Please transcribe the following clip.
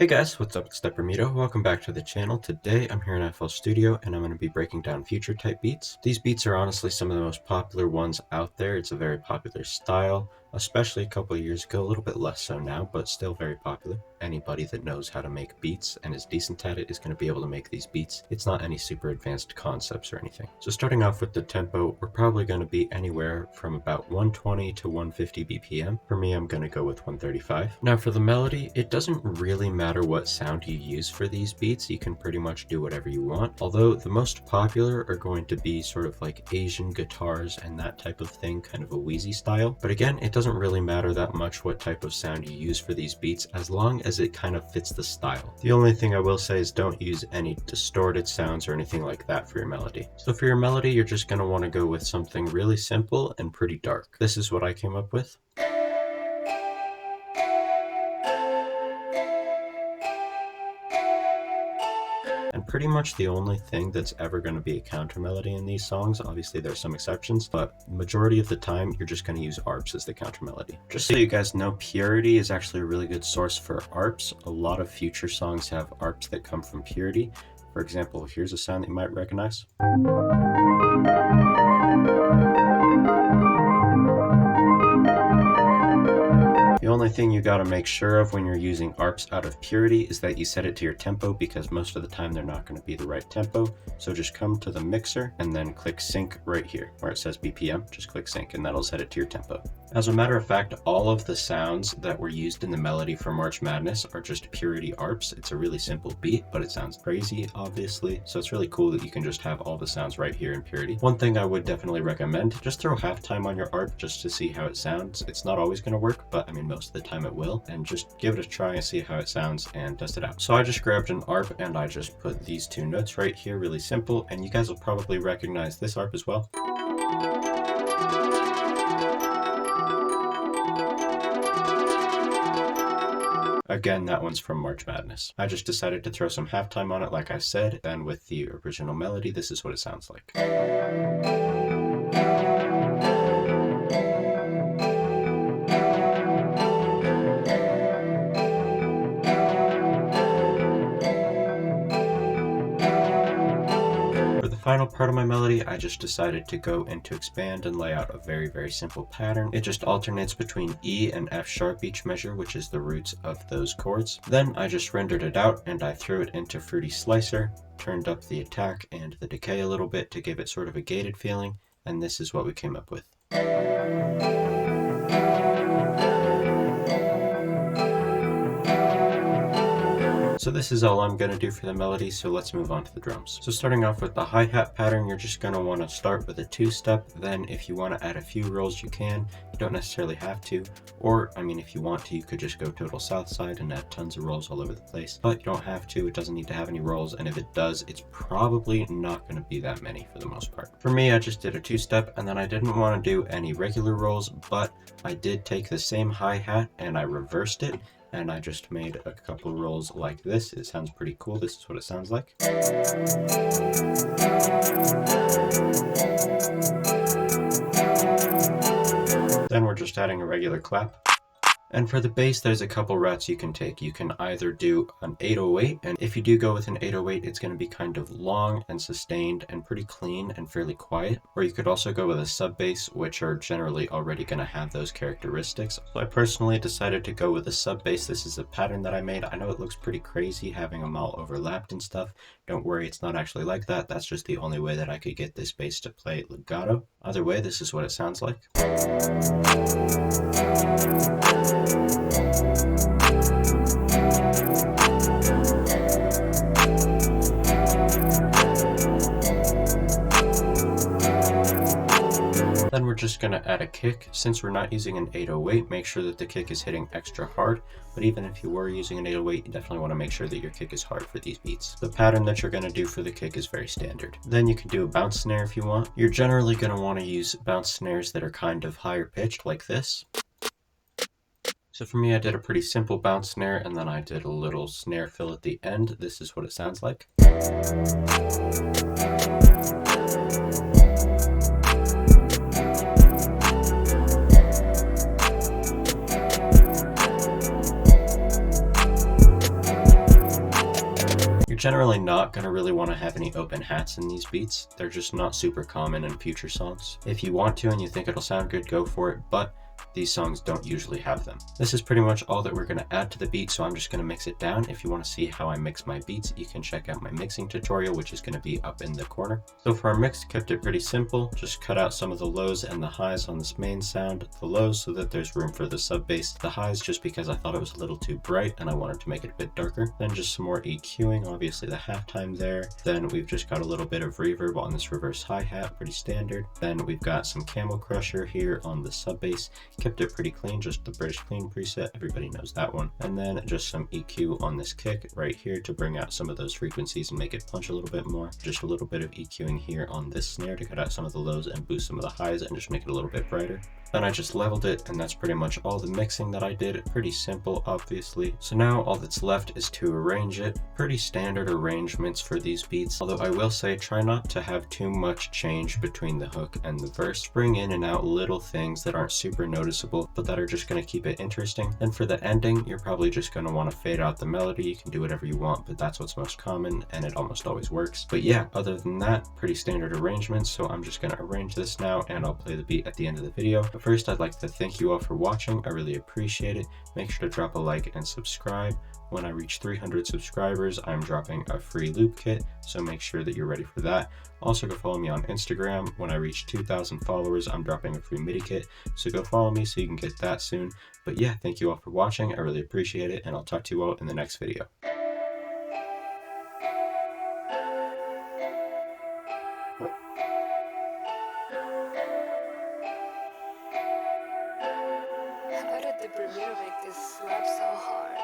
Hey guys, what's up? It's Deprimido. Welcome back to the channel. Today I'm here in FL Studio and I'm going to be breaking down future type beats. These beats are honestly some of the most popular ones out there. It's a very popular style, especially a couple of years ago, a little bit less so now, but still very popular. Anybody that knows how to make beats and is decent at it is going to be able to make these beats. It's not any super advanced concepts or anything. So starting off with the tempo, we're probably going to be anywhere from about 120 to 150 BPM. For me, I'm going to go with 135. Now for the melody, it doesn't really matter what sound you use for these beats. You can pretty much do whatever you want. Although the most popular are going to be sort of like Asian guitars and that type of thing, kind of a wheezy style. But again, it doesn't really matter that much what type of sound you use for these beats as long as it kind of fits the style. The only thing I will say is don't use any distorted sounds or anything like that for your melody. So for your melody, you're just going to want to go with something really simple and pretty dark. This is what I came up with. And pretty much the only thing that's ever going to be a counter melody in these songs, obviously there's some exceptions, but majority of the time you're just going to use arps as the counter melody. Just so you guys know, Purity is actually a really good source for arps. A lot of future songs have arps that come from Purity. For example, here's a sound that you might recognize. The only thing you gotta make sure of when you're using arps out of Purity is that you set it to your tempo, because most of the time they're not going to be the right tempo. So just come to the mixer and then click sync right here where it says BPM. Just click sync and that'll set it to your tempo. As a matter of fact, all of the sounds that were used in the melody for March Madness are just Purity arps. It's a really simple beat, but it sounds crazy, obviously. So it's really cool that you can just have all the sounds right here in Purity. One thing I would definitely recommend, just throw halftime on your arp just to see how it sounds. It's not always going to work, but I mean, most of the time it will, and just give it a try and see how it sounds and test it out. So I just grabbed an arp and I just put these two notes right here, really simple, and you guys will probably recognize this arp as well. Again, that one's from March Madness. I just decided to throw some halftime on it, like I said, and with the original melody, this is what it sounds like. Final part of my melody, I just decided to go into expand and lay out a very simple pattern. It just alternates between E and F sharp each measure, which is the roots of those chords. Then I just rendered it out and I threw it into Fruity Slicer, turned up the attack and the decay a little bit to give it sort of a gated feeling, and this is what we came up with. So this is all I'm going to do for the melody, so let's move on to the drums. So starting off with the hi-hat pattern, you're just going to want to start with a two-step. Then if you want to add a few rolls, you can. You don't necessarily have to. Or, I mean, if you want to, you could just go total southside and add tons of rolls all over the place. But you don't have to. It doesn't need to have any rolls. And if it does, it's probably not going to be that many for the most part. For me, I just did a two-step, and then I didn't want to do any regular rolls, but I did take the same hi-hat and I reversed it. And I just made a couple rolls like this. It sounds pretty cool. This is what it sounds like. Then we're just adding a regular clap. And for the bass, there's a couple routes you can take. You can either do an 808, and if you do go with an 808, it's going to be kind of long and sustained and pretty clean and fairly quiet. Or you could also go with a sub bass, which are generally already going to have those characteristics. So I personally decided to go with a sub bass. This is a pattern that I made. I know it looks pretty crazy having them all overlapped and stuff. Don't worry, it's not actually like that. That's just the only way that I could get this bass to play legato. Either way, this is what it sounds like. Then we're just going to add a kick. Since we're not using an 808, make sure that the kick is hitting extra hard. But even if you were using an 808, you definitely want to make sure that your kick is hard for these beats. The pattern that you're going to do for the kick is very standard. Then you can do a bounce snare if you want. You're generally going to want to use bounce snares that are kind of higher pitched like this. So for me, I did a pretty simple bounce snare, and then I did a little snare fill at the end. This is what it sounds like. generally not going to really want to have any open hats in these beats. They're just not super common in future songs. If you want to and you think it'll sound good, go for it, but these songs don't usually have them. This is pretty much all that we're going to add to the beat, so I'm just going to mix it down. If you want to see how I mix my beats, you can check out my mixing tutorial, which is going to be up in the corner. So for our mix, kept it pretty simple. Just cut out some of the lows and the highs on this main sound. The lows so that there's room for the sub bass. The highs just because I thought it was a little too bright and I wanted to make it a bit darker. Then just some more EQing, obviously the halftime there. Then we've just got a little bit of reverb on this reverse hi-hat, pretty standard. Then we've got some camel crusher here on the sub bass. Kept it pretty clean, just the British clean preset, everybody knows that one. And then just some EQ on this kick right here to bring out some of those frequencies and make it punch a little bit more. Just a little bit of EQing here on this snare to cut out some of the lows and boost some of the highs and just make it a little bit brighter. Then I just leveled it, and that's pretty much all the mixing that I did. Pretty simple, obviously. So now all that's left is to arrange it. Pretty standard arrangements for these beats, although I will say try not to have too much change between the hook and the verse. Bring in and out little things that aren't super noticeable, but that are just going to keep it interesting. Then for the ending, you're probably just going to want to fade out the melody. You can do whatever you want, but that's what's most common, and it almost always works. But yeah, other than that, pretty standard arrangements, so I'm just going to arrange this now, and I'll play the beat at the end of the video. But first, I'd like to thank you all for watching. I really appreciate it. Make sure to drop a like and subscribe. When I reach 300 subscribers, I'm dropping a free loop kit, so make sure that you're ready for that. Also, go follow me on Instagram. When I reach 2,000 followers, I'm dropping a free MIDI kit, so go follow me so you can get that soon. But yeah, thank you all for watching. I really appreciate it, and I'll talk to you all in the next video. How did Deprimido make this slap so hard?